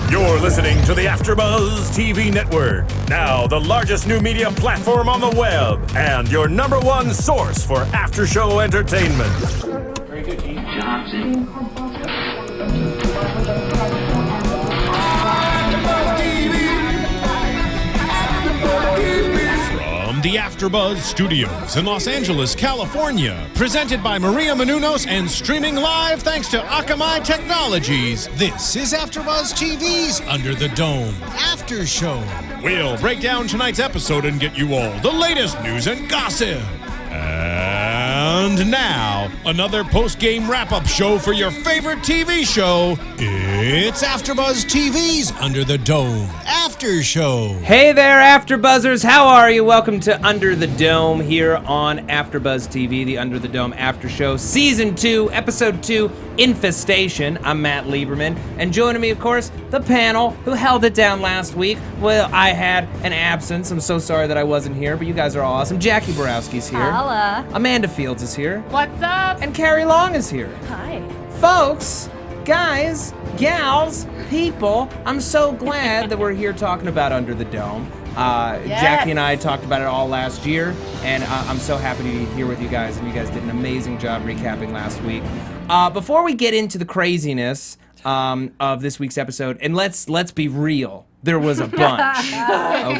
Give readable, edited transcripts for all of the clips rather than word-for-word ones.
You're listening to the AfterBuzz TV network, now the largest new media platform on the web, and your number one source for after-show entertainment. Very good, Gene. Johnson. From the AfterBuzz Studios in Los Angeles, California, presented by Maria Menounos and streaming live thanks to Akamai Technologies, this is AfterBuzz TV's Under the Dome After Show. We'll break down tonight's episode and get you all the latest news and gossip. And now, another post-game wrap-up show for your favorite TV show. It's AfterBuzz TV's Under the Dome After Show. Hey there, AfterBuzzers. How are you? Welcome to Under the Dome here on AfterBuzz TV, the Under the Dome After Show, Season 2, Episode 2, Infestation. I'm Matt Lieberman, and joining me, of course, the panel who held it down last week. Well, I had an absence. I'm so sorry that I wasn't here, but you guys are all awesome. Jacque Borowski's here. Holla. Amanda Fields is here. What's up? And Carrie Long is here. Hi. Folks, guys, gals, people, I'm so glad that we're here talking about Under the Dome. Yes. Jacque and I talked about it all last year, and I'm so happy to be here with you guys, and you guys did an amazing job recapping last week. Before we get into the craziness of this week's episode, and let's be real, there was a bunch,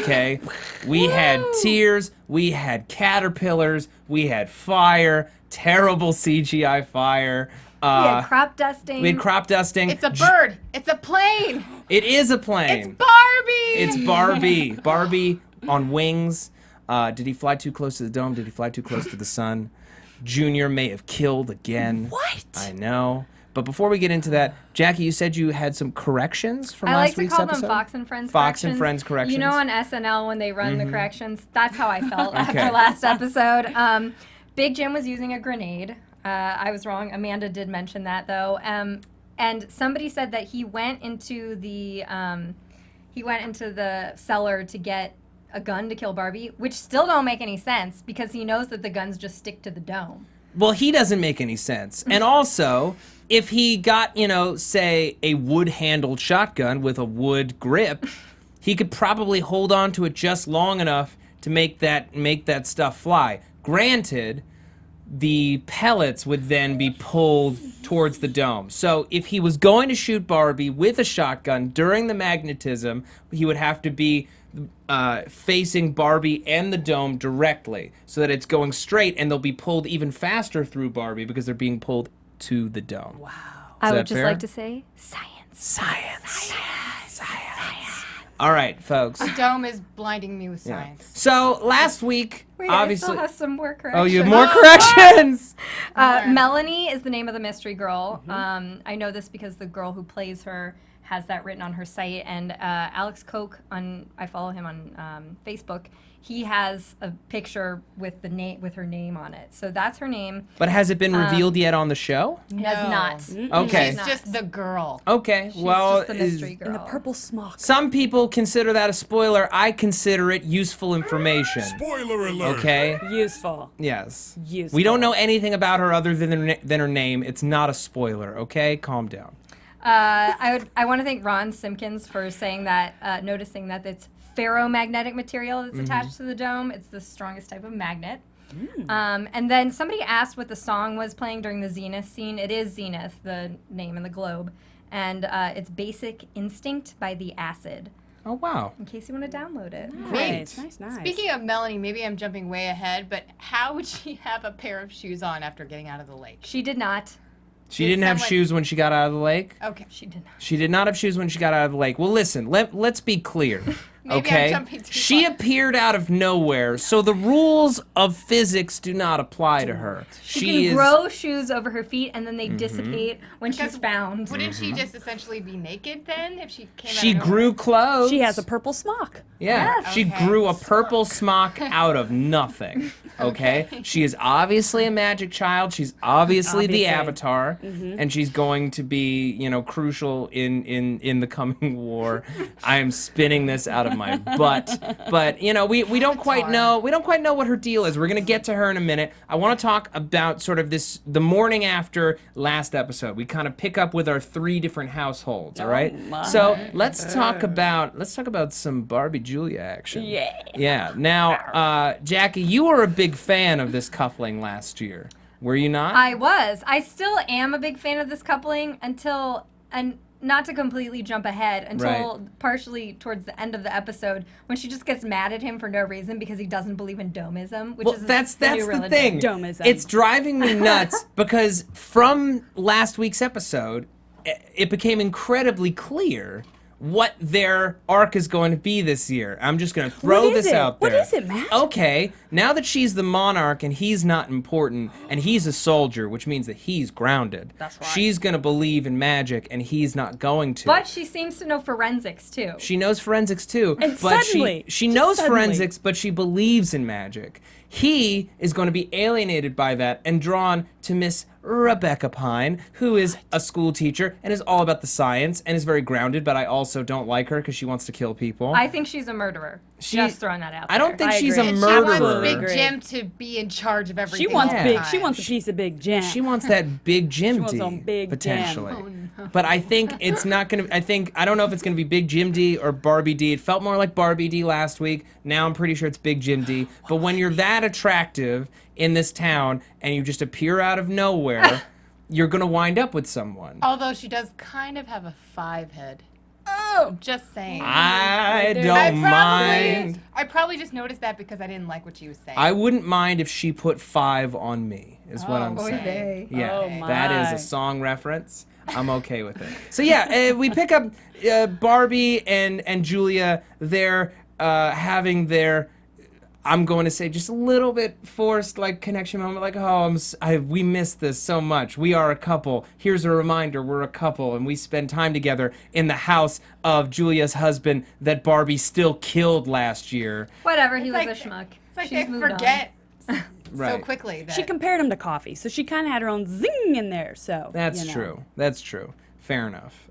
okay? We had tears, we had caterpillars, we had fire, terrible CGI fire. We had crop dusting. We had crop dusting. It's a bird. It's a plane. It is a plane. It's Barbie. It's Barbie. Barbie on wings. Did he fly too close to the dome? Did he fly too close to the sun? Junior may have killed again. What? I know. But before we get into that, Jacque, you said you had some corrections from I last like to week's call episode? them Fox and Friends Fox corrections. and Friends corrections. You know on SNL when they run the corrections? That's how I felt Okay. after last episode. Big Jim was using a grenade. I was wrong. Amanda did mention that, though. And somebody said that he went into the cellar to get a gun to kill Barbie, which still don't make any sense because he knows that the guns just stick to the dome. Well, he doesn't make any sense. And also, if he got, say, a wood-handled shotgun with a wood grip, he could probably hold on to it just long enough to make that stuff fly. Granted, the pellets would then be pulled towards the dome. So if he was going to shoot Barbie with a shotgun during the magnetism, he would have to be facing Barbie and the dome directly so that it's going straight, and they'll be pulled even faster through Barbie because they're being pulled to the dome. Wow. Is I that would just fair? like to say science. Science. All right, folks. The dome is blinding me with science. So last week, Wait, obviously. I still have some more corrections. Oh, you have more corrections? Melanie is the name of the mystery girl. Mm-hmm. I know this because the girl who plays her has that written on her site, and Alex Koch, I follow him on Facebook. He has a picture with her name on it, so that's her name. But has it been revealed yet on the show? It has not. Okay. She's just the girl. Okay. She's well, just the mystery girl. In the purple smock. some people consider that a spoiler. I consider it useful information. Spoiler alert. Okay. Useful. Yes. Useful. We don't know anything about her other than her name. It's not a spoiler. Okay. Calm down. I want to thank Ron Simpkins for saying that, noticing that it's ferromagnetic material that's attached to the dome. It's the strongest type of magnet. And then somebody asked what the song was playing during the Zenith scene. It is Zenith, the name in the globe. And it's Basic Instinct by The Acid, Oh wow. in case you want to download it. Nice. Speaking of Melanie, maybe I'm jumping way ahead, but how would she have a pair of shoes on after getting out of the lake? She did not. She didn't have shoes when she got out of the lake. Okay. She did not. She did not have shoes when she got out of the lake. Well, listen, let's be clear. Maybe okay? I'm jumping too She far. appeared out of nowhere, so the rules of physics do not apply to her. She can grow shoes over her feet, and then they dissipate when she's found. Wouldn't she just essentially be naked then if she came She out of grew nowhere? clothes. She has a purple smock. Yeah, Yes. she Okay. grew a purple smock out of nothing. Okay? She is obviously a magic child. She's obviously the Obviously. Avatar, and she's going to be, crucial in the coming war. I am spinning this out of my butt. But you know, we don't quite know what her deal is. We're gonna get to her in a minute. I want to talk about sort of the morning after last episode. We kind of pick up with our 3 different households. All right. So let's talk about some Barbie Julia action. Yeah. Now, Jackie, you were a big fan of this coupling last year. Were you not? I was. I still am a big fan of this coupling and not to completely jump ahead until partially towards the end of the episode when she just gets mad at him for no reason because he doesn't believe in domism, which is that's the new the religion. thing. Domism. It's driving me nuts because from last week's episode, it became incredibly clear what their arc is going to be this year. I'm just going to throw this out there. What is it, Matt? Okay, now that she's the monarch and he's not important and he's a soldier, which means that he's grounded. That's right. She's going to believe in magic and he's not going to. But she seems to know forensics too. She knows forensics too. And but suddenly, she just knows suddenly. forensics, but she believes in magic. He is going to be alienated by that and drawn to Miss Rebecca Pine, who is a school teacher and is all about the science and is very grounded, but I also don't like her because she wants to kill people. I think she's a murderer. Just throwing that out there. I don't think I she's agree. a And She murderer. wants Big Agree. Jim to be in charge of everything. She wants all the big. time. She wants a piece of Big Jam. She wants that big Jim She wants D, some big potentially. jam. But I think it's not gonna. I don't know if it's gonna be Big Jim D or Barbie D. It felt more like Barbie D last week. Now I'm pretty sure it's Big Jim D. But when you're that attractive in this town and you just appear out of nowhere, you're gonna wind up with someone. Although she does kind of have a 5 head. Oh, just saying. I don't mind. I probably just noticed that because I didn't like what she was saying. I wouldn't mind if she put 5 on me. Is what I'm saying. Okay. Yeah, Oh that is my. a song reference. I'm okay with it. So yeah, we pick up Barbie and Julia. They're having their, I'm going to say, just a little bit forced like connection moment. Like, oh, we missed this so much. We are a couple. Here's a reminder: we're a couple, and we spend time together in the house of Julia's husband that Barbie still killed last year. Whatever, he was like- a schmuck. It's like She's they moved on. forget so Right. quickly. That She compared him to coffee, so she kind of had her own zing in there. So That's you know. true. That's true. Fair enough.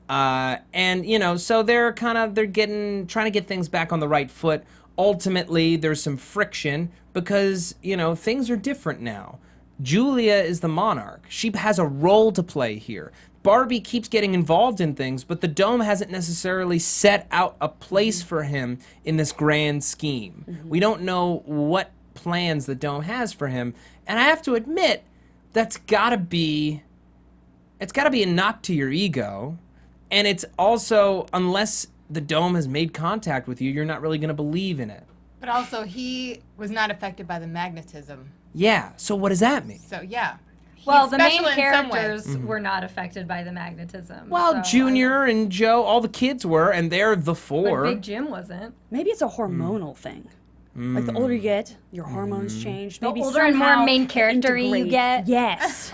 And you know, so they're trying to get things back on the right foot. Ultimately, there's some friction because you know things are different now. Julia is the monarch. She has a role to play here. Barbie keeps getting involved in things, but the Dome hasn't necessarily set out a place for him in this grand scheme. We don't know what plans the Dome has for him, and I have to admit, it's gotta be a knock to your ego, and it's also, unless the Dome has made contact with you, you're not really gonna believe in it. But also, he was not affected by the magnetism. Yeah, so what does that mean? So, yeah. Well, He's the main special in some way. characters were not affected by the magnetism. Well, so Junior and Joe, all the kids were, and they're the But 4. Big Jim wasn't. Maybe it's a hormonal thing. Like the older you get, your hormones change. The Maybe older and more somehow main character-y you integrate. get. Yes.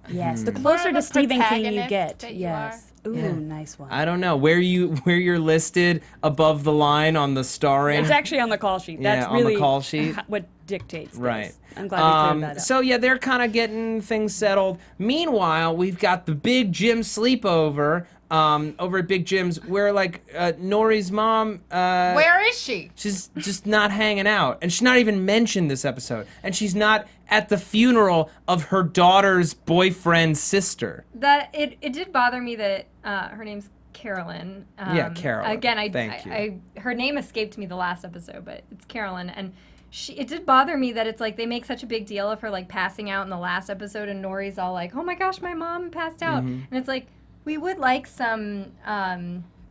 Yes. The More closer of to a Stephen King you protagonist get. that you Yes. Ooh, nice one. I don't know where you're listed above the line on the starring. It's actually on the call sheet. Yeah, That's on the really call sheet. what dictates Right. this. I'm glad we cleared that up. So yeah, they're kind of getting things settled. Meanwhile, we've got the Big Jim sleepover over at Big Jim's, where like Nori's mom. Where is she? She's just not hanging out, and she's not even mentioned this episode, and she's not at the funeral of her daughter's boyfriend's sister. That it did bother me that her name's Carolyn. Yeah, Carolyn. Again, Thank you. her name escaped me the last episode, but it's Carolyn, and it did bother me that it's like they make such a big deal of her like passing out in the last episode, and Nori's all like, "Oh my gosh, my mom passed out," and it's like we would like some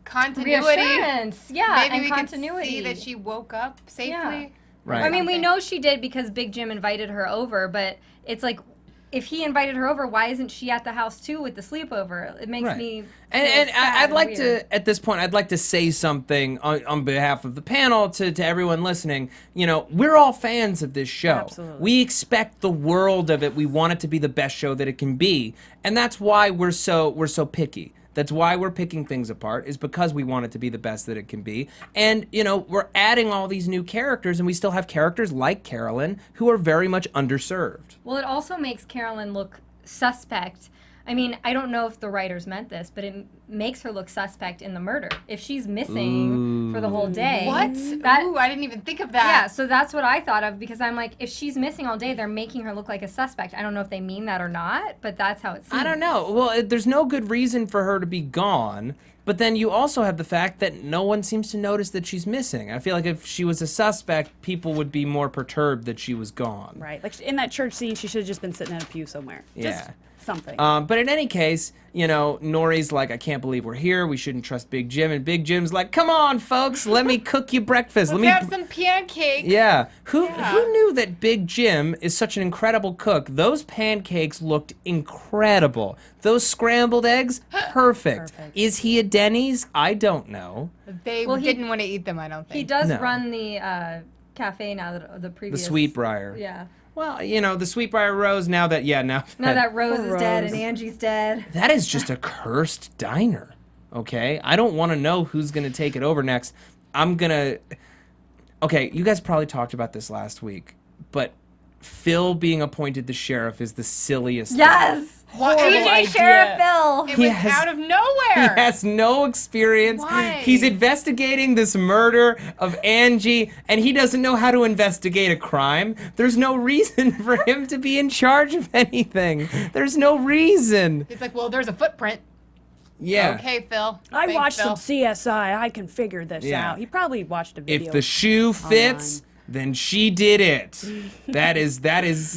Continuity. reassurance, yeah, Maybe and we continuity. can see that she woke up safely. Yeah. Right. I mean, we know she did because Big Jim invited her over, but it's like, if he invited her over, why isn't she at the house too with the sleepover? It makes Right. me. And feel sad I'd and like weird. to, at this point, I'd like to say something on behalf of the panel to everyone listening. You know, we're all fans of this show. Absolutely. We expect the world of it. We want it to be the best show that it can be, and that's why we're so picky. That's why we're picking things apart, is because we want it to be the best that it can be. And, you know, we're adding all these new characters, and we still have characters like Carolyn who are very much underserved. Well, it also makes Carolyn look suspect I mean, I don't know if the writers meant this, but it makes her look suspect in the murder. If she's missing for the whole day. What? Ooh, I didn't even think of that. Yeah, so that's what I thought of, because I'm like, if she's missing all day, they're making her look like a suspect. I don't know if they mean that or not, but that's how it seems. I don't know. Well, there's no good reason for her to be gone. But then you also have the fact that no one seems to notice that she's missing. I feel like if she was a suspect, people would be more perturbed that she was gone. Right. Like in that church scene, she should have just been sitting in a pew somewhere. Yeah. Just something. But in any case, you know, Nori's like, I can't believe we're here. We shouldn't trust Big Jim. And Big Jim's like, come on, folks, let me cook you breakfast. Let's have some pancakes. Yeah. Who knew that Big Jim is such an incredible cook? Those pancakes looked incredible. Those scrambled eggs, perfect. Is he a Denny's? I don't know. They didn't want to eat them, I don't think. He does run the cafe now, the previous... The Sweetbriar. Yeah. Well, you know, the Sweetbriar Rose, now that Rose is dead and Angie's dead. That is just a cursed diner, okay? I don't want to know who's going to take it over next. Okay, you guys probably talked about this last week, but Phil being appointed the sheriff is the silliest Yes! thing. DJ Sheriff Phil! It was out of nowhere. He has no experience. Why? He's investigating this murder of Angie, and he doesn't know how to investigate a crime. There's no reason for him to be in charge of anything. There's no reason. He's like, well, there's a footprint. Yeah. Okay, Phil. I Thanks, watched Phil. some CSI. I can figure this out. He probably watched a video. If the shoe fits, then she did it. That is.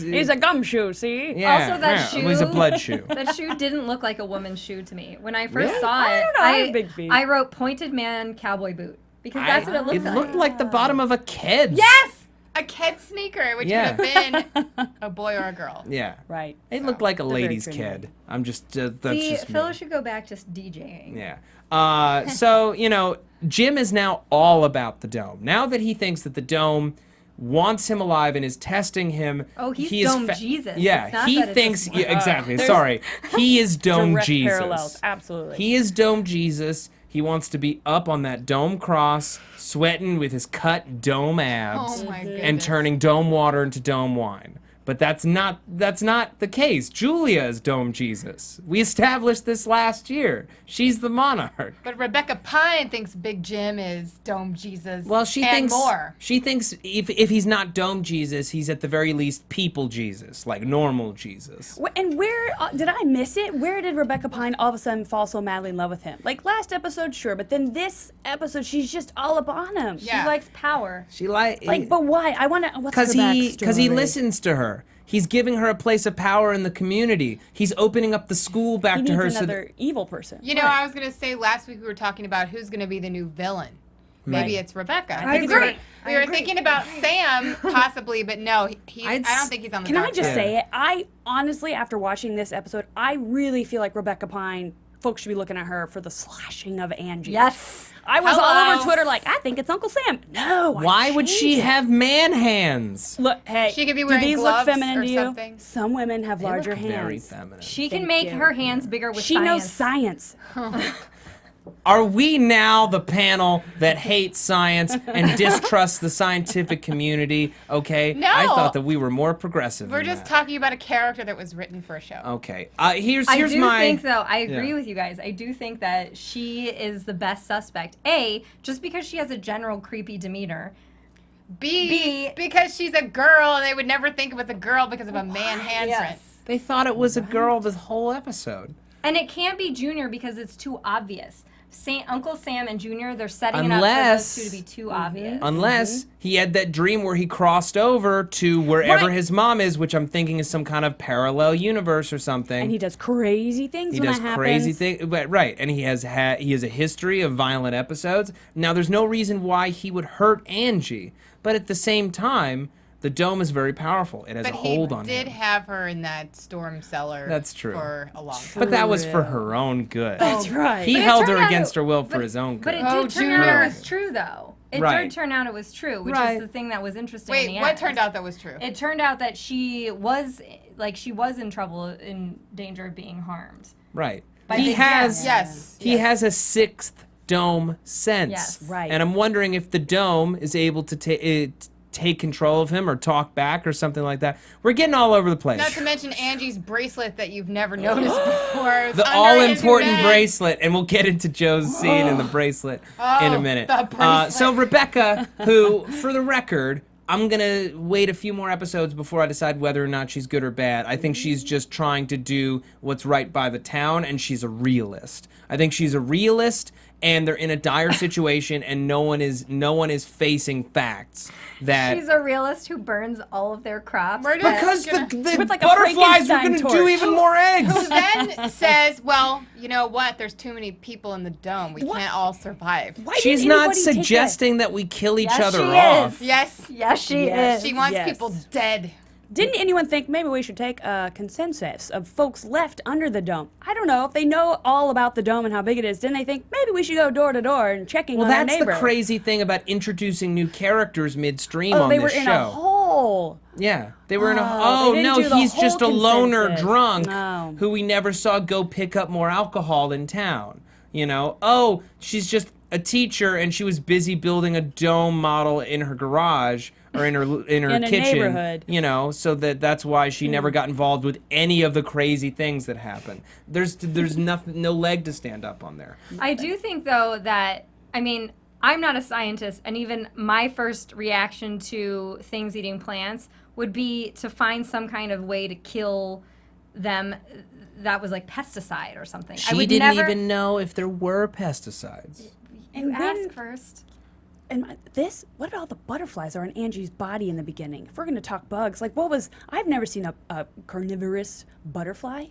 He's a gumshoe, see? Yeah, Also, that shoe. It was a blood shoe. That shoe didn't look like a woman's shoe to me. When I first Really? saw I it, don't know, I have big feet. I wrote pointed man cowboy boot. Because that's what it looked like. It looked like the bottom of a Ked's. Yes! A kid sneaker, which Yeah. would have been a boy or a girl. Yeah. Right. It looked like a very lady's trendy. kid. I'm just. That's See, just Phil me. should go back to DJing. Yeah. So, you know, Jim is now all about the dome. Now that he thinks that the dome wants him alive and is testing him. Oh, he's he is Dome Jesus. Yeah, It's not he that it's thinks. just Yeah, exactly. There's Sorry. He is Dome Direct Jesus. parallels, absolutely. He is Dome Jesus. He wants to be up on that dome cross, sweating with his cut dome abs, Oh my goodness. and turning dome water into dome wine. But that's not the case. Julia is Dome Jesus. We established this last year. She's the monarch. But Rebecca Pine thinks Big Jim is Dome Jesus. Well, she and thinks more. She thinks if he's not Dome Jesus, he's at the very least people Jesus, like normal Jesus. And where did I miss it? Where did Rebecca Pine all of a sudden fall so madly in love with him? Like last episode, sure, but then this episode, she's just all up on him. Yeah. She likes power. She like But why? I want to. What's her backstory? because he listens to her. He's giving her a place of power in the community. He's opening up the school back He to needs her. another evil person. You know, I was going to say last week we were talking about who's going to be the new villain. Maybe it's Rebecca. I think agree. We were thinking about Sam, possibly, but no, I don't think he's on the Can I top just ten. say it? I honestly, after watching this episode, I really feel like Rebecca Pine. Folks should be looking at her for the slashing of Angie. Yes. I was all Hello. over Twitter like, I think it's Uncle Sam. No. Why would she have man hands? Look, hey, She could be do wearing these look gloves feminine or to you? something. Some women have They larger look hands. Very feminine. She can Thank make you. her hands bigger with She knows science. Are we now the panel that hates science and distrusts the scientific community? Okay. No. I thought that we were more progressive. We're than just that. talking about a character that was written for a show. Okay. Here's I do my. think, though, I agree Yeah. with you guys. I do think that she is the best suspect. Just because she has a general creepy demeanor. B, because she's a girl, and they would never think it was a girl because of a man handprint. They thought it was a girl the whole episode. And it can't be Junior because it's too obvious. Uncle Sam and Junior, they're setting it up for those two to be too obvious. Unless he had that dream where he crossed over to wherever Right. his mom is, which I'm thinking is some kind of parallel universe or something. And he does crazy things He when does that happens. crazy things, but right, and he has a history of violent episodes. Now, there's no reason why he would hurt Angie, but at the same time, the dome is very powerful. It has But a hold on he did him. have her in that storm cellar. That's true. For a long time. But that was for her own good. That's right. He But it held her turned out against it- her will for his own But good. it Oh, did turn out Junior. it was true, though. It Right. did turn out it was true, which Right. is the thing that was interesting. Wait, in the what end. turned out that was true? It turned out that she was in trouble, in danger of being harmed. Right. By He the- has Yes. he has a sixth dome sense. Yes. Right. And I'm wondering if the dome is able to take control of him or talk back or something like that. We're getting all over the place. Not to mention Angie's bracelet that you've never noticed before. The all-important bracelet, and we'll get into Joe's scene in the bracelet in a minute. The bracelet. So Rebecca, who, for the record, I'm going to wait a few more episodes before I decide whether or not she's good or bad. I think she's just trying to do what's right by the town, and she's a realist. I think she's a realist, and they're in a dire situation, and no one is facing facts. That She's a realist who burns all of their crops. because the With like a butterflies are Frankenstein going to do torch. even more eggs. Who then says, well, you know what? There's too many people in the dome. We can't all survive. Why She's didn't not anybody take suggesting that we kill each Yes, other she off. is. Yes. Yes, she Yes. is. She wants Yes. people dead. Didn't anyone think maybe we should take a consensus of folks left under the dome? I don't know if they know all about the dome and how big it is. Didn't they think maybe we should go door to door and checking Well, on our that's neighbor? the crazy thing about introducing new characters midstream Oh, on they this were in show. a hole. Yeah, they were in a. Oh, Oh they no, didn't do the he's whole just a loner consensus. drunk No. who we never saw go pick up more alcohol in town. You know, oh, she's just a teacher and she was busy building a dome model in her garage or in her In a kitchen. neighborhood. You know, so that's why she never got involved with any of the crazy things that happen. There's nothing, no leg to stand up on there. I do think, though, that, I mean, I'm not a scientist, and even my first reaction to things eating plants would be to find some kind of way to kill them that was like pesticide or something. I She would didn't never, even know if there were pesticides. You And then- ask first. And what about all the butterflies are in Angie's body in the beginning? If we're going to talk bugs, like I've never seen a carnivorous butterfly.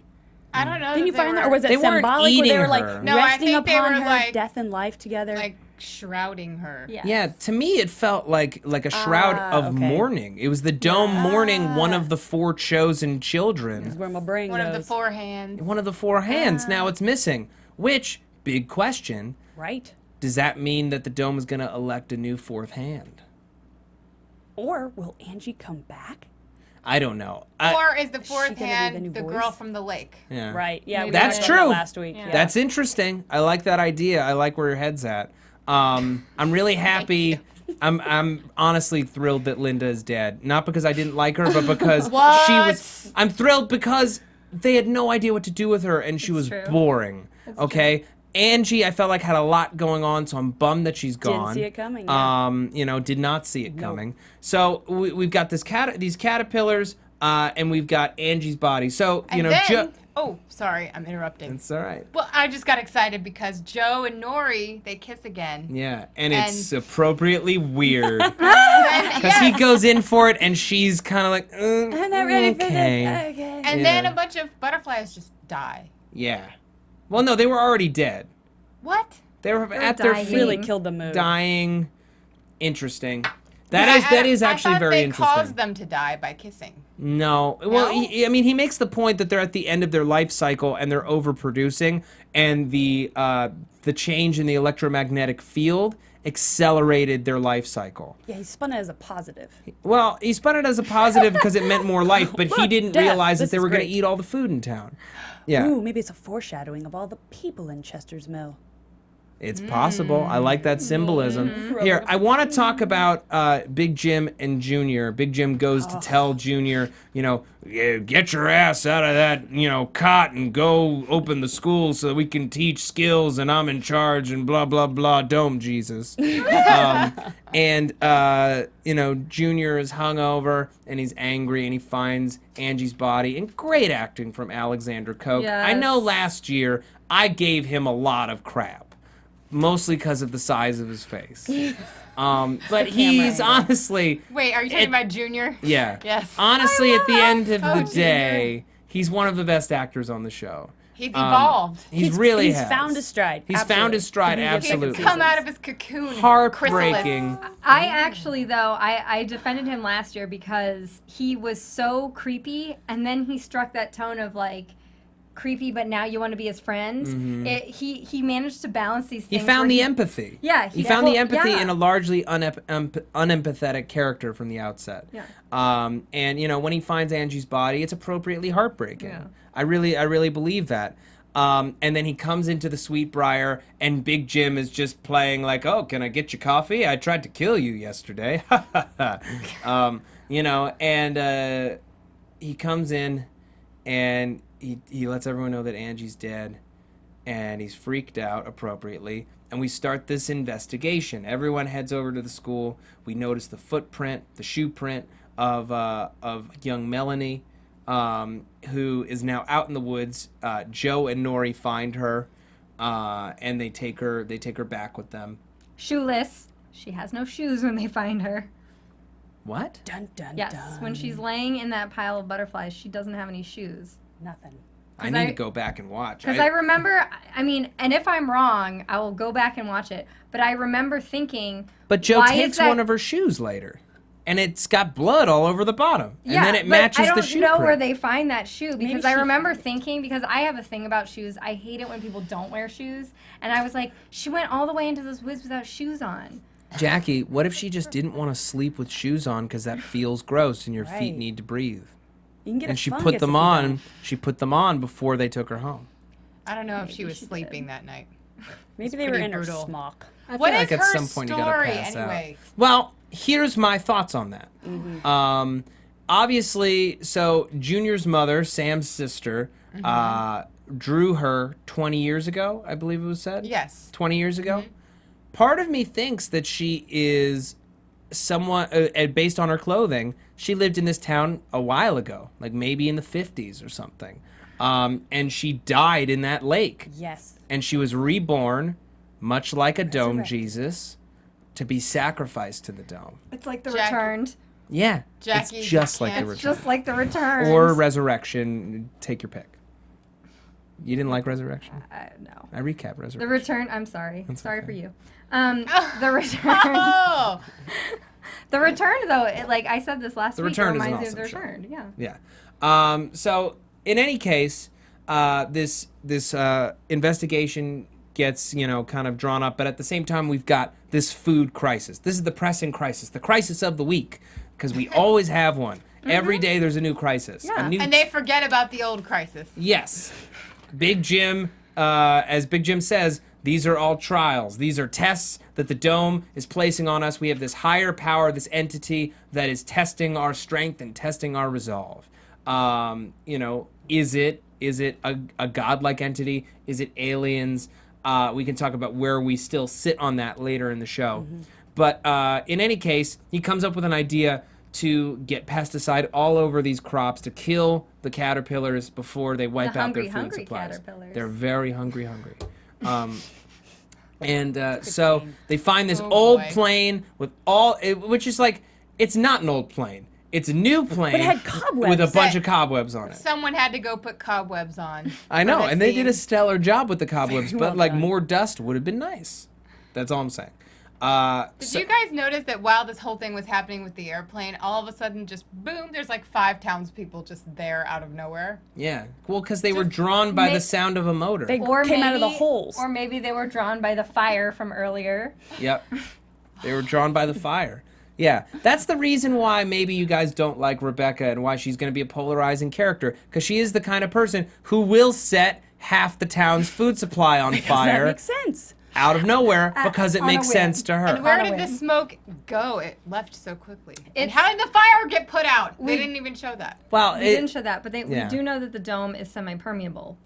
I don't know. Didn't you that they find that? were, Or was it They weren't symbolic where they eating were like her. No, I resting think they upon were, her, like- death and life together? like shrouding her? Yes. Yeah, to me it felt like a shroud of okay. mourning. It was the dome mourning one of the four chosen children. where my brain One goes. of the four hands. One of the four hands. Now it's missing. Which, big question, Right. does that mean that the dome is going to elect a new fourth hand? Or will Angie come back? I don't know. Or is the she fourth gonna be the hand new the voice? girl from the lake? Yeah. Right. Yeah. Maybe we That's talked about true. that last week. Yeah. That's interesting. I like that idea. I like where your head's at. I'm really happy. I'm honestly thrilled that Linda is dead. Not because I didn't like her, but because What? she was. I'm thrilled because they had no idea what to do with her, and she was true. boring. Okay. Angie, I felt like had a lot going on, so I'm bummed that she's gone. see it coming, yeah. Did not see it coming. So we've got these caterpillars, and we've got Angie's body. So And then, oh, sorry, I'm interrupting. it's all right. Well, I just got excited because Joe and Nori, they kiss again. Yeah, and it's appropriately weird And, because he yes. goes in for it, and she's kind of like, I'm not ready for this. okay. Okay. And then Yeah. a bunch of butterflies just die. Yeah. Well, no, they were already dead. What? They were at their dying. feet, Really killed the mood. dying. Interesting. That is actually I very they interesting. caused them to die by kissing. No. Well, No? he makes the point that they're at the end of their life cycle and they're overproducing, and the change in the electromagnetic field accelerated their life cycle. Yeah, he spun it as a positive. Well, he spun it as a positive because it meant more life, but he Look, didn't death. realize that This they is were going to great. eat all the food in town. Yeah. Ooh, maybe it's a foreshadowing of all the people in Chester's Mill. It's possible. I like that symbolism. Mm-hmm. Here, I want to talk about Big Jim and Junior. Big Jim goes to tell Junior, "Yeah, get your ass out of that, cot and go open the school so that we can teach skills and I'm in charge and blah, blah, blah, dome Jesus." Junior is hungover and he's angry and he finds Angie's body. And great acting from Alexander Koch. I know Yes. last year I gave him a lot of crap. Mostly because of the size of his face. But he's honestly, Wait, are you talking about Junior? yeah. Yes. Honestly, at the end of Oh, the day, he's one of the best actors on the show. He's evolved. He's He's has. found his stride. He's Absolutely. found his stride, He gets absolutely. He's come out of his cocoon. Heartbreaking. I actually, though, I defended him last year because he was so creepy, and then he struck that tone of like creepy, but now you want to be his friend. He managed to balance these He things. found where the empathy. Yeah, He found the empathy yeah. in a largely unempathetic character from the outset. Yeah. And when he finds Angie's body, it's appropriately heartbreaking. Yeah. I really believe that. And then he comes into the Sweetbriar, and Big Jim is just playing like, "Oh, can I get you coffee? I tried to kill you yesterday." You know, and he comes in, and he lets everyone know that Angie's dead, and he's freaked out appropriately. And we start this investigation. Everyone heads over to the school. We notice the footprint, the shoe print of young Melanie, who is now out in the woods. Joe and Nori find her, and they take her back with them. Shoeless. She has no shoes when they find her. What? Dun, dun, Yes, dun. when she's laying in that pile of butterflies, she doesn't have any shoes. Nothing. I need to go back and watch. Because I remember, I mean, and if I'm wrong, I will go back and watch it. But I remember thinking, But Joe why takes is that... one of her shoes later, and it's got blood all over the bottom, and Yeah, then it but matches I the don't shoe know print. where they find that shoe because Maybe I she remember found it. thinking, because I have a thing about shoes, I hate it when people don't wear shoes, and I was like, she went all the way into those woods without shoes on. Jackie, what if she just didn't want to sleep with shoes on because that feels gross and your feet Right. need to breathe? You can get And a she fungus put if them you on. don't. She put them on before they took her home. I don't know if she Maybe was she sleeping that night. Maybe they were pretty in her brutal. smock. What feel is like at her some point you gotta story pass out. anyway? Well, here's my thoughts on that. Obviously, so Junior's mother, Sam's sister, drew her 20 years ago, I believe it was said. Yes. 20 years ago. Part of me thinks that she is somewhat, based on her clothing, she lived in this town a while ago, like maybe in the 50s or something. And she died in that lake. Yes. And she was reborn, much like a dome Resurrected. Jesus, to be sacrificed to the dome. It's like the Jack- Returned. Yeah, Jackie, it's just you like the can't- return. Just like the Returned. Or Resurrection, take your pick. You didn't like Resurrection? No. I recap The Resurrection. Return, I'm sorry. Sorry okay. for you. The Return. Oh, The Return, though, like I said this last The week, Return it is an reminds me of The awesome show. Return. Yeah. Yeah. So in any case, this investigation gets kind of drawn up, but at the same time we've got this food crisis. This is the pressing crisis, the crisis of the week, because we always have one. Every day there's a new crisis. Yeah. A new and they forget about the old crisis. Yes. Big Jim, as Big Jim says, these are all trials. These are tests that the Dome is placing on us. We have this higher power, this entity that is testing our strength and testing our resolve. Is it a godlike entity? Is it aliens? We can talk about where we still sit on that later in the show. But in any case, he comes up with an idea to get pesticide all over these crops to kill the caterpillars before they wipe The out their hungry, food hungry supplies. caterpillars. They're very hungry. So they find this Oh, old boy. plane with which is like, it's not an old plane. It's a new plane it had cobwebs. with a bunch That- of cobwebs on it. Someone had to go put cobwebs on. I know, for the and they did a scene. stellar job with the cobwebs, Very but well like done. more dust would have been nice. That's all I'm saying. Did you guys notice that while this whole thing was happening with the airplane, all of a sudden, just boom, there's like 5 townspeople just there out of nowhere? Yeah, well, because they were drawn by the sound of a motor. They Or came out of the maybe- holes. Or maybe they were drawn by the fire from earlier. Yep. They were drawn by the fire. Yeah, that's the reason why maybe you guys don't like Rebecca and why she's going to be a polarizing character, because she is the kind of person who will set half the town's food supply on That fire makes sense. out of nowhere because it on a makes whim. sense to her. And where On a did the whim. smoke go? It left so quickly. And It's- how did the fire get put out? We- They didn't even show that. Well, We didn't show that, but we yeah. do know that the dome is semi-permeable.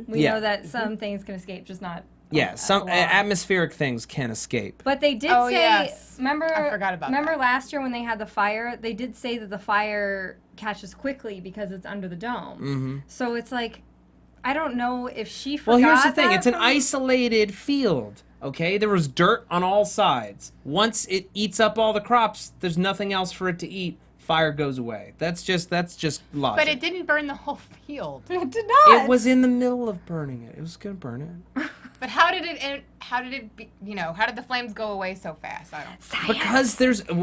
We Yeah. know that some things can escape, just not. yeah, some a lot. atmospheric things can escape. But they did Oh, say. yes. Remember? I forgot about Remember that. last year when they had the fire? They did say that the fire catches quickly because it's under the dome. Mm-hmm. So it's like, I don't know if she forgot. Well, here's the thing. that It's an from- isolated field, okay? There was dirt on all sides. Once it eats up all the crops, there's nothing else for it to eat. Fire goes away. That's just logic. But it didn't burn the whole field. It did not. It was in the middle of burning it. It was going to burn it. But how did it be, how did the flames go away so fast? I don't. Because there's... All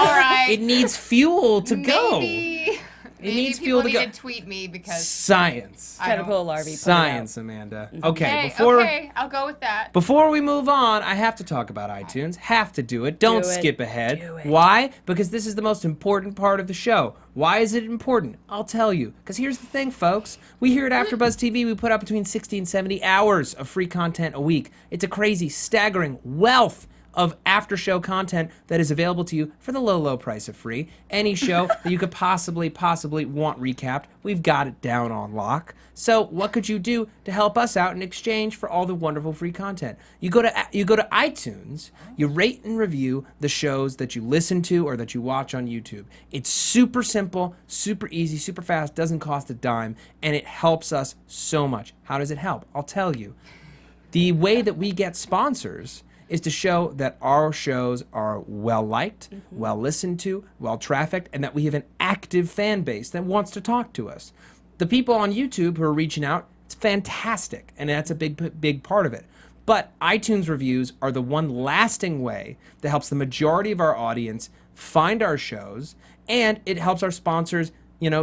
right. It needs fuel to go. Maybe. Maybe needs people fuel to go. need to tweet me because Science. I don't- Caterpillar larvae. Science, Amanda. Okay, Okay, I'll go with that. Before we move on, I have to talk about iTunes. Have to do it. Don't Do it. skip ahead. Do it. Why? Because this is the most important part of the show. Why is it important? I'll tell you. Because here's the thing, folks. We here at AfterBuzz TV, we put out between 60 and 70 hours of free content a week. It's a crazy, staggering wealth of after-show content that is available to you for the low, low price of free. Any show that you could possibly want recapped, we've got it down on lock. So what could you do to help us out in exchange for all the wonderful free content? You go to iTunes, you rate and review the shows that you listen to or that you watch on YouTube. It's super simple, super easy, super fast, doesn't cost a dime, and it helps us so much. How does it help? I'll tell you. The way that we get sponsors is to show that our shows are well-liked, well-listened to, well-trafficked, and that we have an active fan base that wants to talk to us. The people on YouTube who are reaching out, it's fantastic, and that's a big part of it. But iTunes reviews are the one lasting way that helps the majority of our audience find our shows, and it helps our sponsors,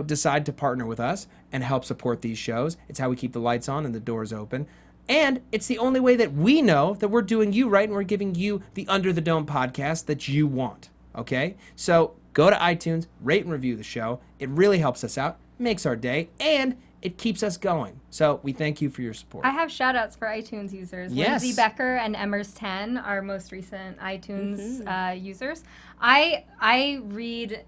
decide to partner with us and help support these shows. It's how we keep the lights on and the doors open. And it's the only way that we know that we're doing you right and we're giving you the Under the Dome podcast that you want, okay? So go to iTunes, rate and review the show. It really helps us out, makes our day, and it keeps us going. So we thank you for your support. I have shout-outs for iTunes users. Yes. Lindsay Becker and Emmers10 are most recent iTunes users. I read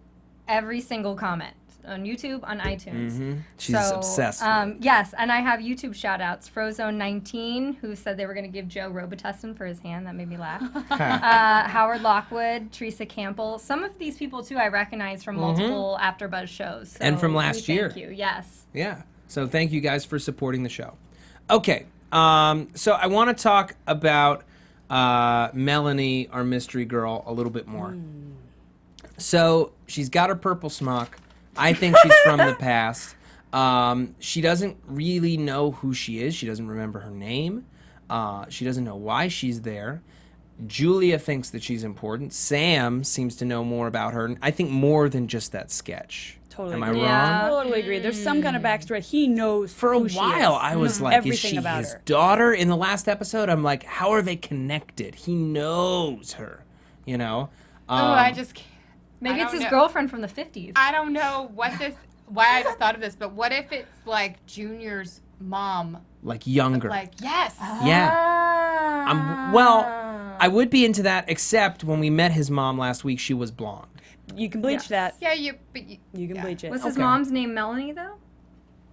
every single comment on YouTube, on iTunes. She's obsessed with it. Yes, and I have YouTube shout-outs. Frozone19, who said they were going to give Joe Robitussin for his hand. That made me laugh. Howard Lockwood, Teresa Campbell. Some of these people, too, I recognize from multiple AfterBuzz shows. So And from last year. Thank you, yes. Yeah. So thank you guys for supporting the show. Okay. So I want to talk about Melanie, our mystery girl, a little bit more. So she's got her purple smock. I think she's from the past. She doesn't really know who she is. She doesn't remember her name. She doesn't know why she's there. Julia thinks that she's important. Sam seems to know more about her. I think more than just that sketch. Totally Am I agree. wrong? Totally agree. There's some kind of backstory. He knows For a who she while, is. I was like, is Everything she about his her. daughter? In the last episode, I'm like, how are they connected? He knows her, I just can't. Maybe I it's don't his know. girlfriend from the 50s. I don't know why I just thought of this, but what if it's like Junior's mom? Like younger. Like, yes. Yeah. I would be into that, except when we met his mom last week, she was blonde. You can bleach that. Yeah, You can bleach it. Was his Okay. mom's name Melanie, though?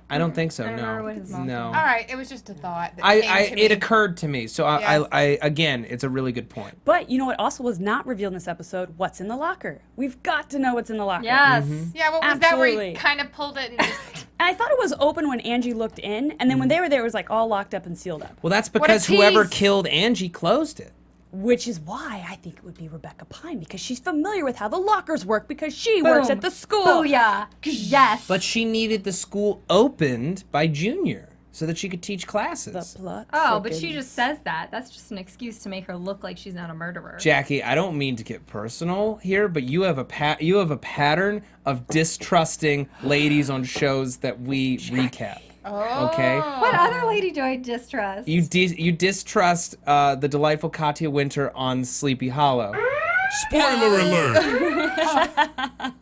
I don't think so. I don't remember No. what his mom's No. All right, it was just a thought. That came to It me. occurred to me. So Yes. I again, it's a really good point. But you know what also was not revealed in this episode? What's in the locker? We've got to know what's in the locker. Yes. Yeah, what was that where Absolutely. you kind of pulled it and just... And I thought it was open when Angie looked in, and then when they were there, it was like all locked up and sealed up. Well, that's a because whoever tease. killed Angie closed it. Which is why I think it would be Rebecca Pine, because she's familiar with how the lockers work, because she works at the school. Booyah. Yes. But she needed the school opened by Junior so that she could teach classes. The plot Oh, but she thickens. just says that. That's just an excuse to make her look like she's not a murderer. Jackie, I don't mean to get personal here, but you have a pattern of distrusting ladies on shows that we recap. Oh. Okay? What other lady do I distrust? You distrust the delightful Katya Winter on Sleepy Hollow. Spoiler alert!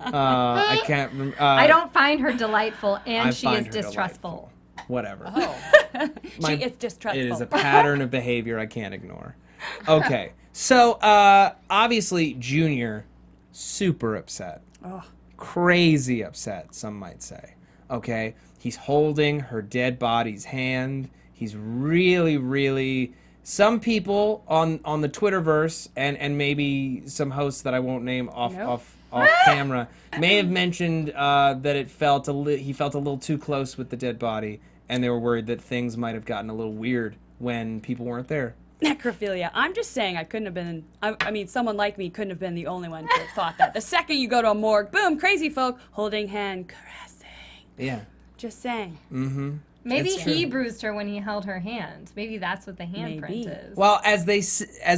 I can't. I don't find her delightful, I and she find is her distrustful. delightful. Whatever. She is distrustful. It is a pattern of behavior I can't ignore. Okay, so obviously Junior, super upset. Crazy upset, some might say. Okay, he's holding her dead body's hand. He's really, really... Some people on the Twitterverse and maybe some hosts that I won't name off camera may have mentioned that he felt a little too close with the dead body, and they were worried that things might have gotten a little weird when people weren't there. Necrophilia. I'm just saying I couldn't have been, I mean, someone like me couldn't have been the only one to have thought that. The second you go to a morgue, boom, crazy folk, holding hand, caressing. Yeah. Just saying. Maybe It's he true. bruised her when he held her hand. Maybe that's what the handprint Maybe. is. Well, as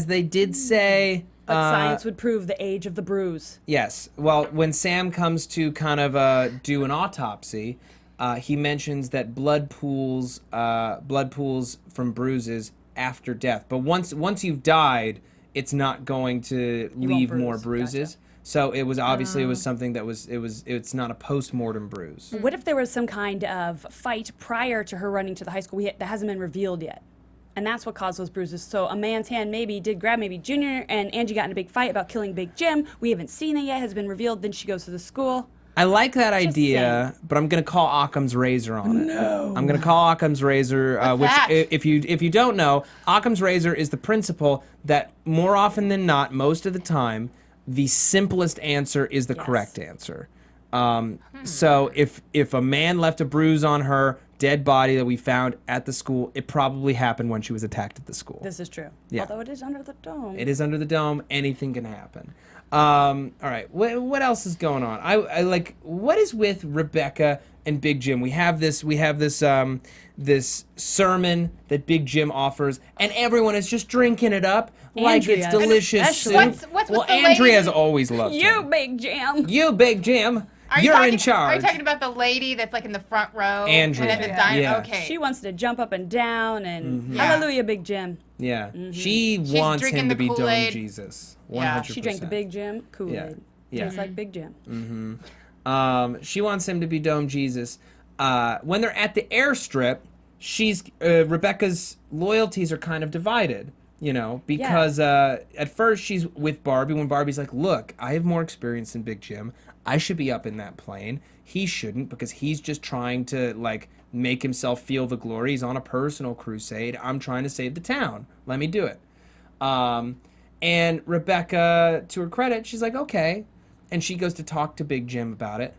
they did say But science would prove the age of the bruise. Yes. Well, when Sam comes to kind of do an autopsy, he mentions that blood pools from bruises after death. But once you've died, it's not going to leave more bruises. Gotcha. So it was obviously it was something that it's not a post-mortem bruise. What if there was some kind of fight prior to her running to the high school that hasn't been revealed yet? And that's what caused those bruises. So a man's hand maybe did grab maybe Junior, and Angie got in a big fight about killing Big Jim. We haven't seen it yet, has been revealed. Then she goes to the school. I like that idea, but I'm going to call Occam's razor on it. No. I'm going to call Occam's razor, which, that? if you don't know, Occam's razor is the principle that more often than not, most of the time, the simplest answer is the correct answer. So if a man left a bruise on her dead body that we found at the school, it probably happened when she was attacked at the school. This is true. Yeah. Although it is under the dome. It is under the dome. Anything can happen. All right. What else is going on? I like. What is with Rebecca and Big Jim? We have this this sermon that Big Jim offers, and everyone is just drinking it up like it's Andrea, delicious especially. soup. What's well, with the Andrea's lady? always loved You, him. Big Jim. You, Big Jim. Are you You're talking, in charge. Are you talking about the lady that's like in the front row? Andrea. And at the diner? Yeah. Okay. She wants to jump up and down and Yeah. hallelujah, Big Jim. Yeah. She wants drinking him to the be Dome Kool-Aid. Jesus. 100%. Yeah. She drank the Big Jim Kool-Aid. Yeah. Tastes like Big Jim. She wants him to be Dome Jesus. When they're at the airstrip, Rebecca's loyalties are kind of divided, because at first she's with Barbie when Barbie's like, look, I have more experience than Big Jim. I should be up in that plane. He shouldn't, because he's just trying to, make himself feel the glory. He's on a personal crusade. I'm trying to save the town. Let me do it. And Rebecca, to her credit, she's like, okay. And she goes to talk to Big Jim about it.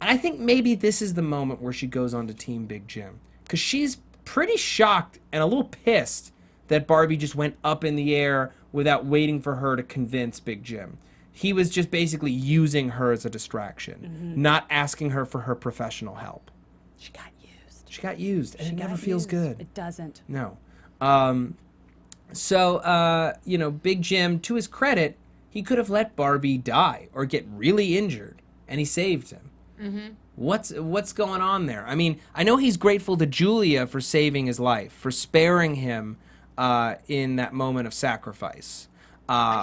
And I think maybe this is the moment where she goes on to Team Big Jim. Because she's pretty shocked and a little pissed that Barbie just went up in the air without waiting for her to convince Big Jim. He was just basically using her as a distraction, not asking her for her professional help. She got used. She got used, and it never feels good. It doesn't. No. So, Big Jim, to his credit, he could have let Barbie die or get really injured, and he saved him. What's going on there? I mean, I know he's grateful to Julia for saving his life, for sparing him in that moment of sacrifice.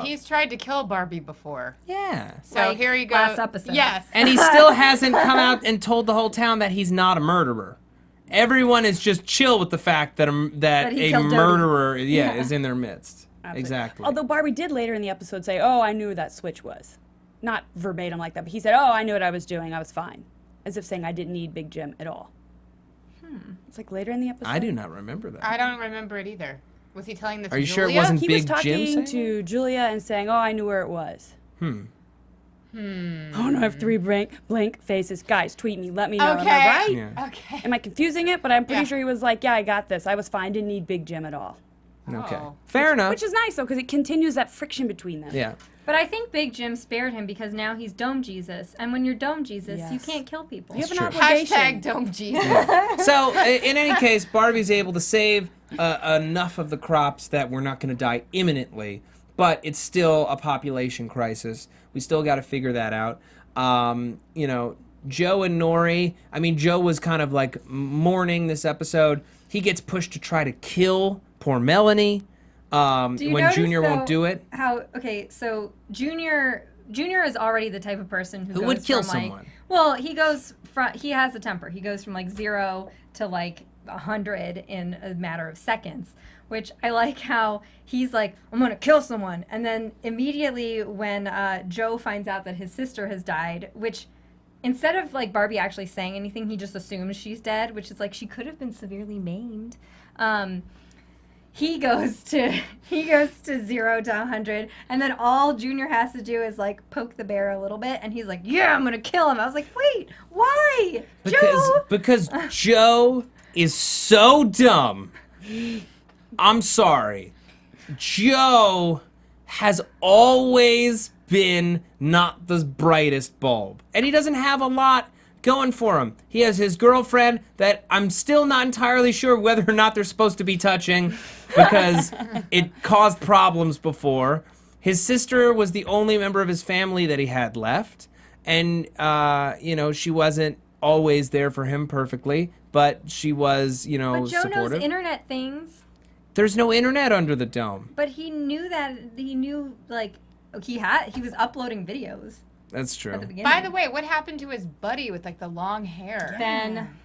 He's tried to kill Barbie before. Yeah. So here you go. last episode. Yes. And he still hasn't come out and told the whole town that he's not a murderer. Everyone is just chill with the fact that he a killed Dodie. murderer is in their midst. Absolutely. Exactly. Although Barbie did later in the episode say, oh, I knew who that switch was. Not verbatim like that, but he said, oh, I knew what I was doing. I was fine. As if saying I didn't need Big Jim at all. It's like later in the episode. I do not remember that. I don't remember it either. Was he telling this to Are you Julia? sure it wasn't He Big was talking Jim saying to Julia and saying, oh, I knew where it was. Oh, no, I have three blank faces. Guys, tweet me. Let me know. Okay. Am I right? Yeah. Okay. Am I confusing it? But I'm pretty Yeah. sure he was like, yeah, I got this. I was fine. Didn't need Big Jim at all. Okay. Oh. Fair enough. Which is nice, though, because it continues that friction between them. Yeah. But I think Big Jim spared him because now he's Dome Jesus. And when you're Dome Jesus, you Yes. can't kill people. You have an true. obligation. Hashtag Dome Jesus. So, in any case, Barbie's able to save enough of the crops that we're not going to die imminently, but it's still a population crisis. We still got to figure that out. Joe and Nori, Joe was kind of like mourning this episode. He gets pushed to try to kill poor Melanie when notice, Junior won't though, do it. So Junior is already the type of person who Who goes would kill from, someone. Well, he has a temper. He goes from 0 to 100 in a matter of seconds, which I like how he's like, I'm gonna kill someone, and then immediately when Joe finds out that his sister has died, which instead of Barbie actually saying anything, he just assumes she's dead, which is she could have been severely maimed. He goes to 0 to 100, and then all Junior has to do is poke the bear a little bit, and he's like, "Yeah, I'm gonna kill him." I was like, "Wait, why, Joe?" Because Joe is so dumb. I'm sorry. Joe has always been not the brightest bulb, and he doesn't have a lot going for him. He has his girlfriend that I'm still not entirely sure whether or not they're supposed to be touching because it caused problems before. His sister was the only member of his family that he had left. And, she wasn't always there for him perfectly, but she was, But Joe supportive. knows internet things. There's no internet under the dome. But he knew he was uploading videos That's true. at the beginning. By the way, what happened to his buddy with like the long hair?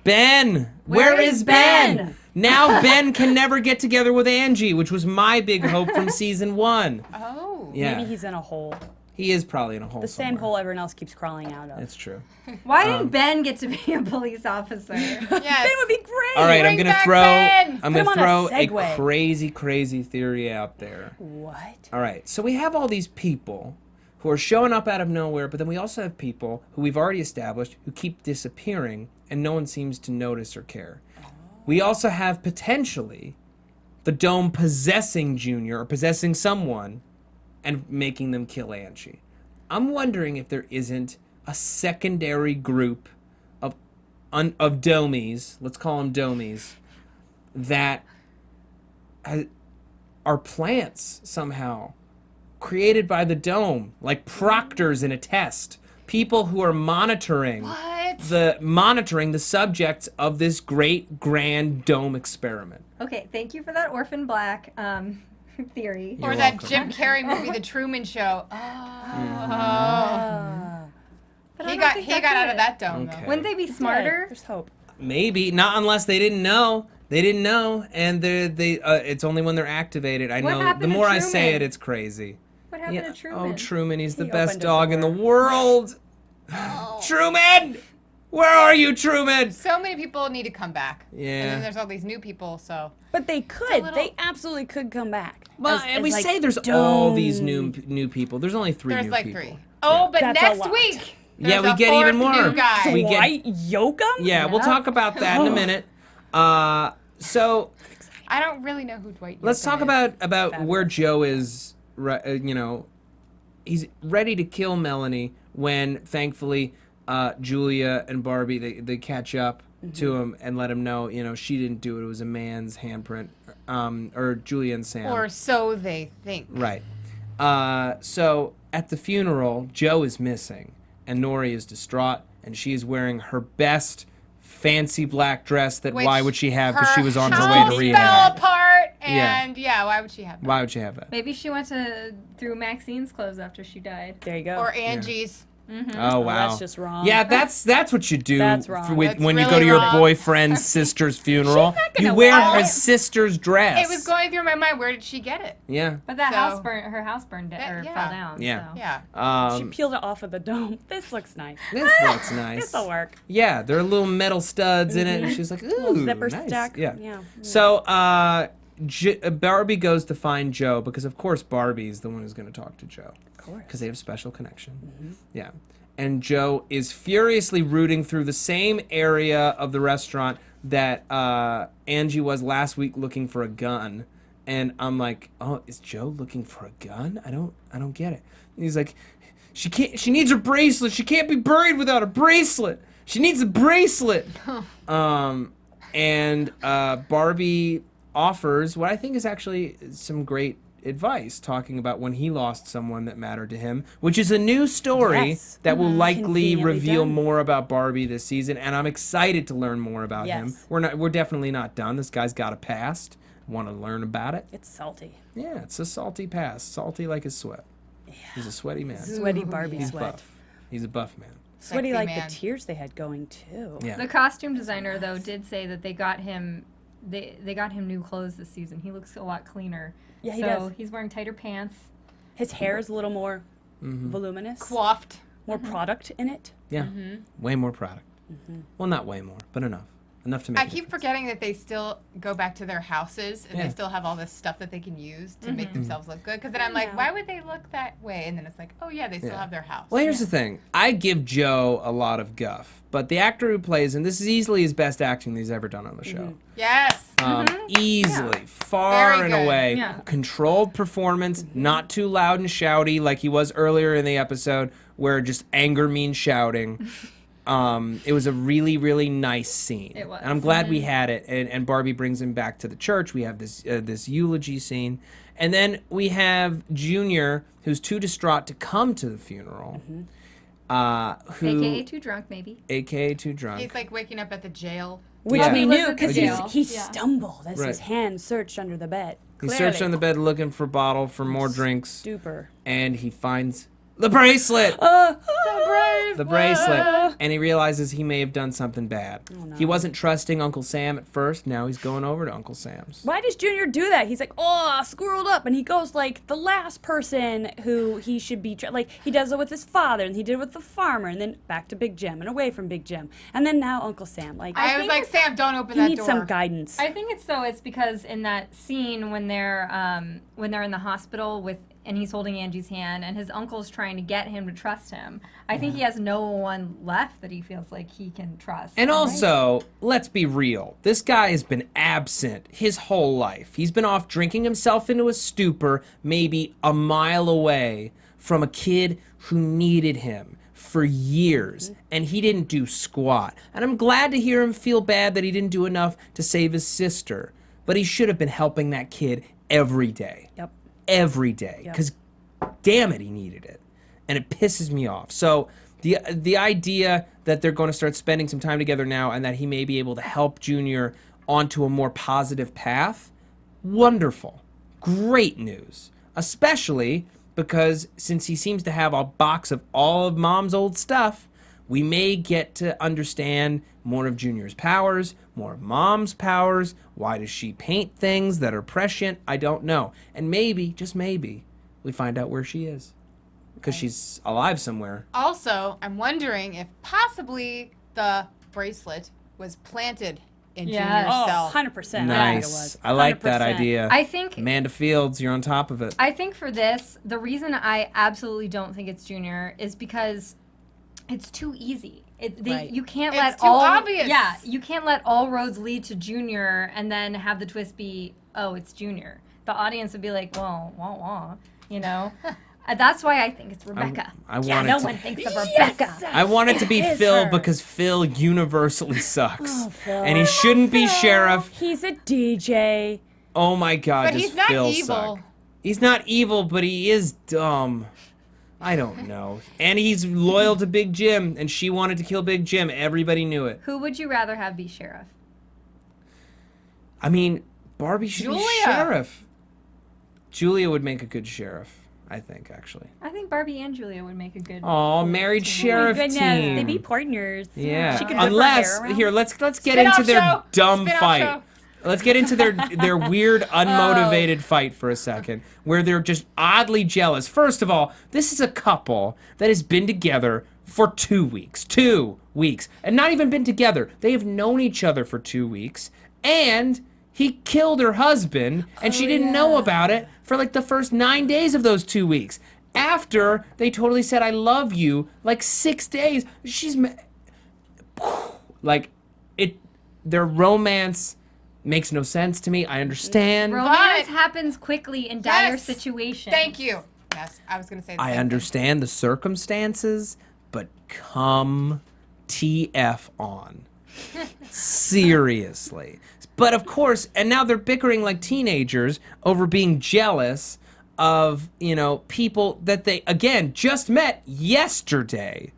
Ben. Where is Ben? Now Ben can never get together with Angie, which was my big hope from season 1. Oh. Yeah. Maybe he's in a hole. He is probably in a hole The same somewhere. hole everyone else keeps crawling out of. That's true. Why didn't Ben get to be a police officer? Yes. Ben would be great. All right, I'm Bring gonna back throw Ben! I'm Put gonna him throw on a a Segway. crazy theory out there. What? All right, so we have all these people who are showing up out of nowhere, but then we also have people who we've already established who keep disappearing and no one seems to notice or care. We also have potentially the dome possessing Junior or possessing someone and making them kill Angie. I'm wondering if there isn't a secondary group of domies, let's call them domies, that are plants somehow created by the dome, like proctors in a test, people who are monitoring the subjects of this great grand dome experiment. Okay, thank you for that Orphan Black theory. Or You're that welcome. Jim Carrey movie, The Truman Show. Oh. But I He don't got think out that's of it. that dome Okay. though. Wouldn't they be smarter? There's hope. Maybe not unless they didn't know. They didn't know, and it's only when they're activated. I What know. happened The to more I say Truman? it, it's crazy. What happened to Truman? Oh, Truman, he's the He best opened a dog in the door. world. Truman, where are you, Truman? So many people need to come back. Yeah. And then there's all these new people, so. But they could. little- They absolutely could come back. Well, As- and as, we like, say there's all these dome. new people. There's only 3 There's new like people. 3. Oh, but That's a next lot. week. Yeah, there's we a get even 4th more. New guy. We get- White Yoakum? Yeah, we'll talk about that in a minute. So I don't really know who Dwight. let's Yoakam talk is. about where Joe is. He's ready to kill Melanie when, thankfully, Julia and Barbie they catch up to him and let him know, she didn't do it. It was a man's handprint, or Julia and Sam. Or so they think. Right. So at the funeral, Joe is missing, and Nori is distraught, and she is wearing her best fancy black dress that Which why would she have? Because her she was on her way house to fell rehab. apart, Yeah. and yeah, why would she have that? Why would she have that? Maybe she went through Maxine's clothes after she died. There you go. Or Angie's. Oh wow, that's just wrong. Yeah, that's what you do. That's wrong. That's when you go really to your wrong. boyfriend's sister's funeral. not gonna You wear wear her it. sister's dress. It was going through my mind. Where did she get it? Yeah. But that So- her house burned down, or Yeah. fell down. Yeah. So. Yeah. She peeled it off of the dome. This looks nice. This looks nice. This'll work. Yeah, there are little metal studs in it, and she's like, ooh, Little zipper nice. stack. Yeah. Yeah. So Barbie goes to find Joe because, of course, Barbie's the one who's going to talk to Joe. Of course. Because they have a special connection. Yeah. And Joe is furiously rooting through the same area of the restaurant that Angie was last week looking for a gun. And I'm like, oh, is Joe looking for a gun? I don't get it. And he's like, she needs her bracelet. She can't be buried without a bracelet. She needs a bracelet. And Barbie offers what I think is actually some great advice, talking about when he lost someone that mattered to him, which is a new story Yes. that will likely Conveniently reveal done. more about Barbie this season, and I'm excited to learn more about him. Yes. We're definitely not done. This guy's got a past. Want to learn about it? It's salty. Yeah, it's a salty past, salty like his sweat. He's a sweaty man. Sweaty Barbie He's sweat. buff. He's a buff man. Sweaty Sexy like man. the tears they had going too. Yeah. The costume designer though did say that they got him new clothes this season. He looks a lot cleaner. Yeah, he so does. he's wearing tighter pants. His hair is a little more voluminous. Coiffed. More product in it. Yeah. Way more product. Well, not way more, but enough. Enough to make I a keep difference. forgetting that they still go back to their houses and Yeah. they still have all this stuff that they can use to make themselves look good. Because then I'm like, why would they look that way? And then it's like, oh yeah, they still Yeah. have their house. Well, here's the thing. I give Joe a lot of guff, but the actor who plays him, this is easily his best acting he's ever done on the show. Yes. Easily, far Very and good. away. Yeah. Controlled performance, not too loud and shouty like he was earlier in the episode, where just anger means shouting. It was a really, really nice scene. It was. And I'm glad we had it. And Barbie brings him back to the church. We have this eulogy scene. And then we have Junior, who's too distraught to come to the funeral. AKA too drunk, maybe. AKA too drunk. He's like waking up at the jail. Which Yeah. we He knew was at the because jail. he Yeah. stumbled as Right. his hand searched under the bed. He searched on the bed looking for a bottle for more drinks. Stupor. And he finds the bracelet. The bracelet. And he realizes he may have done something bad. He wasn't trusting Uncle Sam at first. Now he's going over to Uncle Sam's. Why does Junior do that? He's like, oh, screwed up. And he goes like the last person who he should be, like he does it with his father and he did it with the farmer and then back to Big Jim and away from Big Jim. And then now Uncle Sam. Like, I was think like, Sam, don't open he that needs door. some guidance. I think it's because in that scene when they're in the hospital and he's holding Angie's hand and his uncle's trying to get him to trust him. I think he has no one left that he feels like he can trust. And also, let's be real. This guy has been absent his whole life. He's been off drinking himself into a stupor, maybe a mile away from a kid who needed him for years, and he didn't do squat. And I'm glad to hear him feel bad that he didn't do enough to save his sister, but he should have been helping that kid every day. Yep. Every day, because damn it, he needed it, and it pisses me off. So the idea that they're going to start spending some time together now, and that he may be able to help Junior onto a more positive path, wonderful, great news. Especially because since he seems to have a box of all of Mom's old stuff, we may get to understand more of Junior's powers, more of Mom's powers. Why does she paint things that are prescient? I don't know. And maybe, just maybe, we find out where she is. Because she's alive somewhere. Also, I'm wondering if possibly the bracelet was planted in Junior's Oh, cell. 100%. Nice. I like that 100%. idea. I think Amanda Fields, you're on top of it. I think for this, the reason I absolutely don't think it's Junior is because it's too easy. Right. You can't It's let too all obvious. Yeah, you can't let all roads lead to Junior and then have the twist be, oh, it's Junior. The audience would be like, well, wah wah, you know. That's why I think it's Rebecca. I want no it one thinks of Rebecca. I want it to be Is Phil her. because Phil universally sucks. Oh, Phil. And he shouldn't be sheriff. He's a DJ. Oh my God, But does he's not Phil evil. suck? He's not evil, but he is dumb. I don't know. And he's loyal to Big Jim, and she wanted to kill Big Jim. Everybody knew it. Who would you rather have be sheriff? I mean, Barbie should be Julia. sheriff. Julia would make a good sheriff, I think, actually. I think Barbie and Julia would make a good. Oh, married sheriff Goodness, team. they be partners. Yeah. She could whip her Unless hair around. here, let's get Spin-off into their show. dumb Spin-off fight. show. Let's get into their weird, unmotivated fight for a second, where they're just oddly jealous. First of all, this is a couple that has been together for 2 weeks. 2 weeks. And not even been together. They have known each other for 2 weeks. And he killed her husband, and she didn't know about it for like the first 9 days of those 2 weeks. After they totally said, I love you, like 6 days. Like, their romance makes no sense to me. I understand. Romance But- happens quickly in dire Yes. situations. Thank you. Yes, I was going to say the I same understand the circumstances, but come TF on. Seriously. But of course, and now they're bickering like teenagers over being jealous of, people that they, again, just met yesterday.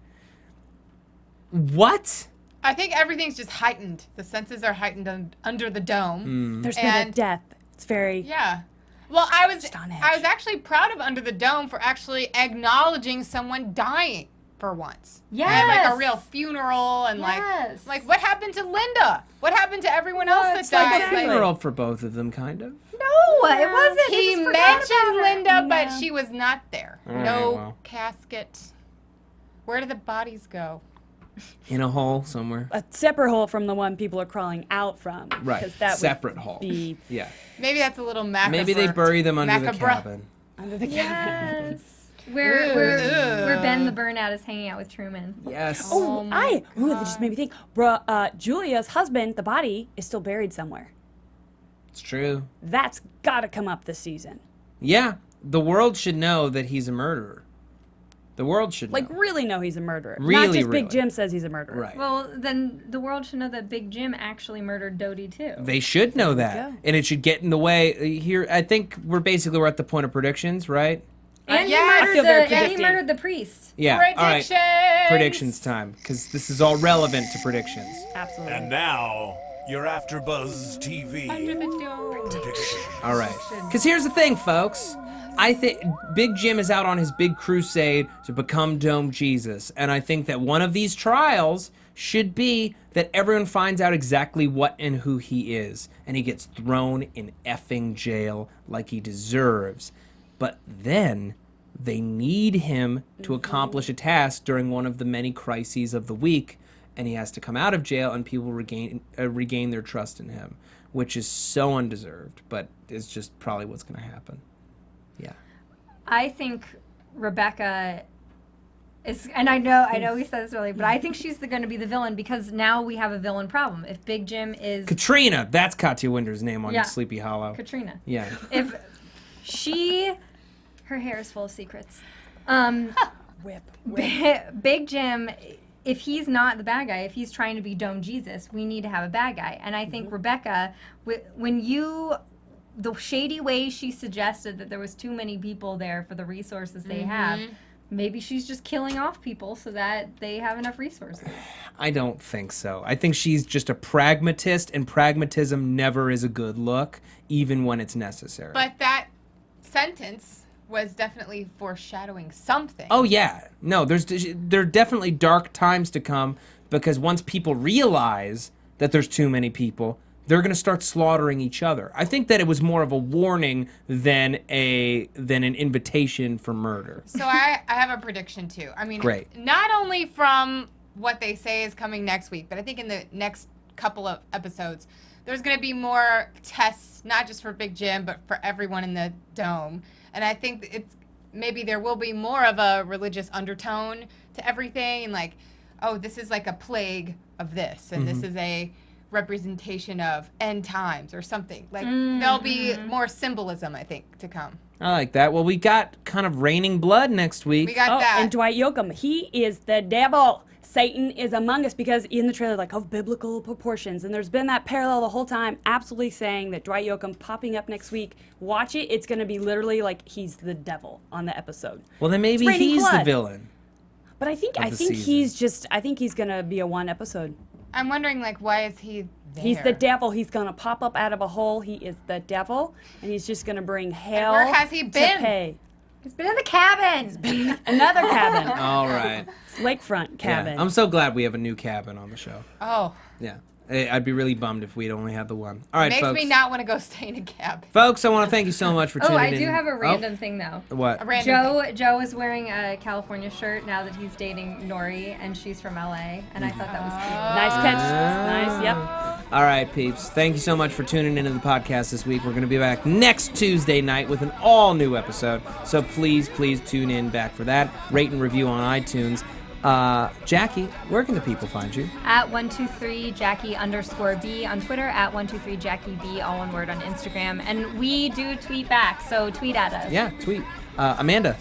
What? I think everything's just heightened. The senses are heightened under the dome. There's been a And- death. It's very. Yeah. Well, I was on edge. actually proud of Under the Dome for actually acknowledging someone dying for once. And like Yes. a real funeral and Yes. like what happened to Linda? What happened to everyone else that It's like died? a funeral for both of them, kind of. No, it wasn't. They He just forgot about mentioned her. Linda, but she was not there. All right, No well. casket. Where did the bodies go? In a hole somewhere. A separate hole from the one people are crawling out from. Right. 'Cause that would Separate hole. Be Yeah. Maybe that's a little macabre. Maybe they bury them under the macabre. cabin. under the cabin. Yes. Where Ugh. Ben the Burnout is hanging out with Truman. Yes. Oh, that just made me think. Julia's husband, the body, is still buried somewhere. It's true. That's got to come up this season. Yeah. The world should know that he's a murderer. The world should know. Like, really know he's a murderer. Really, Not just really. Big Jim says he's a murderer. Right. Well, then the world should know that Big Jim actually murdered Dodie too. They should know that. go. And it should get in the way. Here, I think we're at the point of predictions, right? And yeah, I feel very he predictive. murdered the priest. Yeah. All right. Predictions! Predictions time, because this is all relevant to predictions. Absolutely. And now, your AfterBuzz TV. Under the dome. All right. Because here's the thing, folks. I think Big Jim is out on his big crusade to become Dome Jesus. And I think that one of these trials should be that everyone finds out exactly what and who he is. And he gets thrown in effing jail like he deserves. But then they need him to accomplish a task during one of the many crises of the week. And he has to come out of jail and people regain their trust in him, which is so undeserved, but it's just probably what's going to happen. Yeah. I think Rebecca is, and I know we said this earlier, but I think she's going to be the villain because now we have a villain problem. If Big Jim is Katrina, that's Katya Winter's name on Yeah. Sleepy Hollow. Katrina, Yeah. if her hair is full of secrets. Whip. Big Jim, if he's not the bad guy, if he's trying to be Dome Jesus, we need to have a bad guy. And I think Rebecca, the shady way she suggested that there was too many people there for the resources they have, maybe she's just killing off people so that they have enough resources. I don't think so. I think she's just a pragmatist, and pragmatism never is a good look, even when it's necessary. But that sentence was definitely foreshadowing something. Oh yeah, no. There are definitely dark times to come because once people realize that there's too many people, they're going to start slaughtering each other. I think that it was more of a warning than an invitation for murder. So I have a prediction too. I mean, Great. Not only from what they say is coming next week, but I think in the next couple of episodes, there's going to be more tests, not just for Big Jim, but for everyone in the dome. And I think maybe there will be more of a religious undertone to everything, and like, oh, this is like a plague of this, and this is a representation of end times or something. Like there'll be more symbolism, I think, to come. I like that. Well, we got kind of raining blood next week. We got that. And Dwight Yoakam, he is the devil. Satan is among us, because in the trailer, like, of biblical proportions, and there's been that parallel the whole time, absolutely saying that Dwight Yoakam popping up next week, watch it, it's going to be literally like he's the devil on the episode. Well, then maybe raining he's the blood. villain. But I think season. he's going to be a one episode. I'm wondering, like, why is he there? He's the devil. He's going to pop up out of a hole. He is the devil, and he's just going to bring hell where has he to been? pay. He's been in the cabin. Another cabin. All right. Lakefront cabin. Yeah. I'm so glad we have a new cabin on the show. Oh. Yeah. I'd be really bummed if we'd only had the one. All right, Makes folks. me not want to go stay in a cabin. Folks, I want to thank you so much for tuning in. I do have a random thing though. What? A random thing. Joe is wearing a California shirt now that he's dating Nori, and she's from LA, and I thought that was cute. Nice catch. Nice, yep. All right, peeps. Thank you so much for tuning into the podcast this week. We're going to be back next Tuesday night with an all-new episode, so please tune in back for that. Rate and review on iTunes. Jackie, where can the people find you? At 123 Jackie_B on Twitter, at 123 Jackie B, all one word on Instagram, and we do tweet back, so tweet at us. Yeah, tweet. Amanda.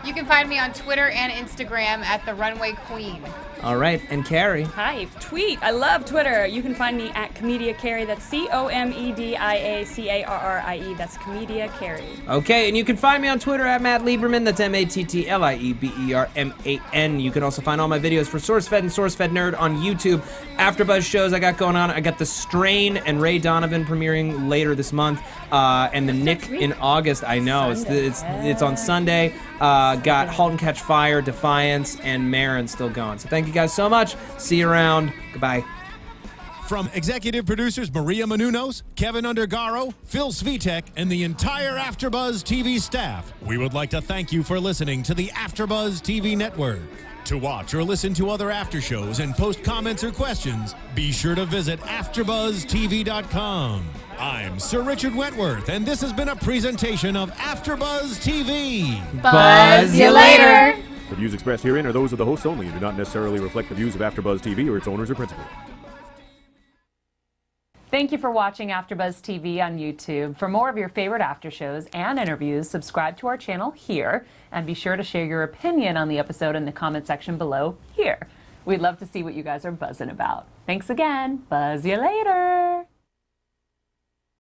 You can find me on Twitter and Instagram at The Runway Queen. All right, and Carrie. Hi, tweet. I love Twitter. You can find me at Comedia Carrie. That's COMEDIACARRIE. That's Comedia Carrie. Okay, and you can find me on Twitter at Matt Lieberman. That's MATTLIEBERMAN. You can also find all my videos for SourceFed and SourceFed Nerd on YouTube. AfterBuzz shows I got going on. I got The Strain and Ray Donovan premiering later this month, and The Nick in August. I know it's on Sunday. Got Halt and Catch Fire, Defiance, and Marin still going. So thank you guys so much. See you around. Goodbye. From executive producers Maria Menounos, Kevin Undergaro, Phil Svitek, and the entire AfterBuzz TV staff, we would like to thank you for listening to the AfterBuzz TV network. To watch or listen to other after shows and post comments or questions, be sure to visit AfterBuzzTV.com. I'm Sir Richard Wentworth, and this has been a presentation of AfterBuzz TV. Buzz you later. The views expressed herein are those of the hosts only and do not necessarily reflect the views of AfterBuzz TV or its owners or principals. Thank you for watching AfterBuzz TV on YouTube. For more of your favorite after shows and interviews, subscribe to our channel here, and be sure to share your opinion on the episode in the comment section below here. We'd love to see what you guys are buzzing about. Thanks again. Buzz you later.